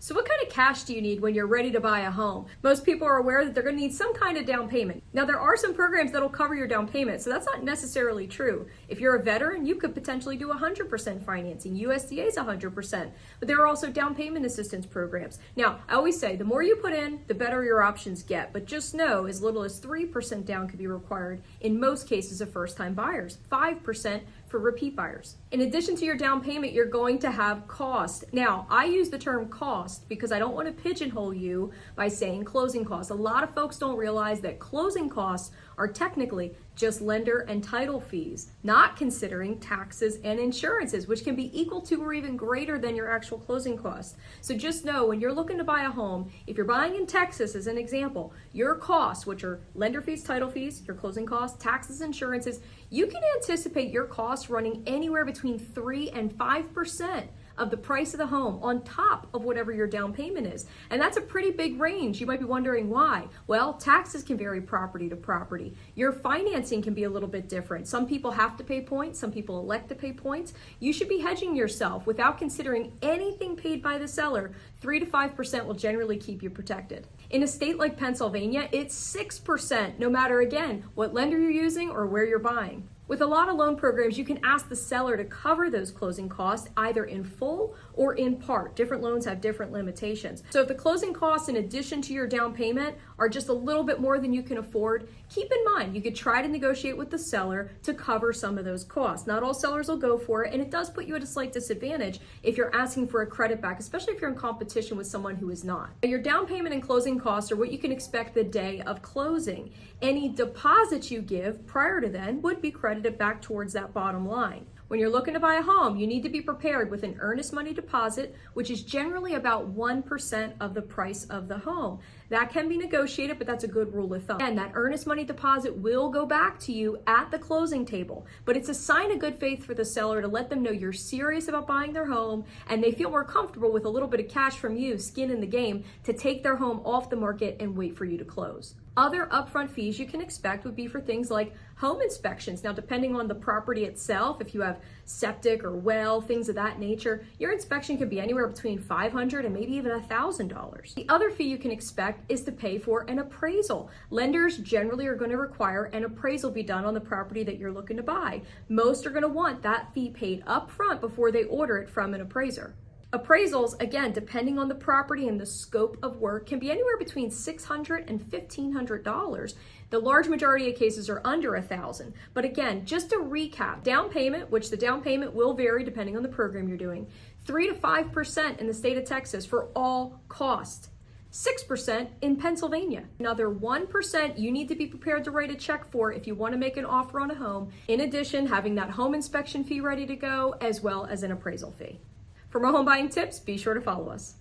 So what kind of cash do you need when you're ready to buy a home? Most people are aware that they're going to need some kind of down payment. Now, there are some programs that'll cover your down payment, so that's not necessarily true. If you're a veteran, you could potentially do 100% financing. USDA is 100%, but there are also down payment assistance programs. Now, I always say the more you put in, the better your options get, but just know as little as 3% down could be required in most cases of first-time buyers, 5% for repeat buyers. In addition to your down payment, you're going to have cost. Now, I use the term cost because I don't want to pigeonhole you by saying closing costs. A lot of folks don't realize that closing costs are technically just lender and title fees, not considering taxes and insurances, which can be equal to or even greater than your actual closing costs. So just know when you're looking to buy a home, if you're buying in Texas as an example, your costs, which are lender fees, title fees, your closing costs, taxes, insurances, you can anticipate your costs running anywhere between 3 and 5% of the price of the home on top of whatever your down payment is. And that's a pretty big range. You might be wondering why. Well, taxes can vary property to property. Your financing can be a little bit different. Some people have to pay points, some people elect to pay points. You should be hedging yourself without considering anything paid by the seller. 3 to 5% will generally keep you protected. In a state like Pennsylvania, it's 6%, no matter, again, what lender you're using or where you're buying. With a lot of loan programs, you can ask the seller to cover those closing costs either in full or in part. Different loans have different limitations. So if the closing costs in addition to your down payment are just a little bit more than you can afford, keep in mind you could try to negotiate with the seller to cover some of those costs. Not all sellers will go for it, and it does put you at a slight disadvantage if you're asking for a credit back, especially if you're in competition with someone who is not. Your down payment and closing costs are what you can expect the day of closing. Any deposit you give prior to then would be credited back towards that bottom line. When you're looking to buy a home, you need to be prepared with an earnest money deposit, which is generally about 1% of the price of the home. That can be negotiated, but that's a good rule of thumb. And that earnest money deposit will go back to you at the closing table, but it's a sign of good faith for the seller to let them know you're serious about buying their home and they feel more comfortable with a little bit of cash from you, skin in the game, to take their home off the market and wait for you to close. Other upfront fees you can expect would be for things like home inspections. Now, depending on the property itself, if you have septic or well, things of that nature, your inspection could be anywhere between $500 and maybe even $1,000. The other fee you can expect is to pay for an appraisal. Lenders generally are going to require an appraisal be done on the property that you're looking to buy. Most are going to want that fee paid up front before they order it from an appraiser. Appraisals, again, depending on the property and the scope of work, can be anywhere between $600 and $1,500. The large majority of cases are under $1,000. But again, just to recap, down payment, which the down payment will vary depending on the program you're doing, 3 to 5% in the state of Texas for all costs. 6% in Pennsylvania. Another 1% you need to be prepared to write a check for if you want to make an offer on a home. In addition, having that home inspection fee ready to go, as well as an appraisal fee. For more home buying tips, be sure to follow us.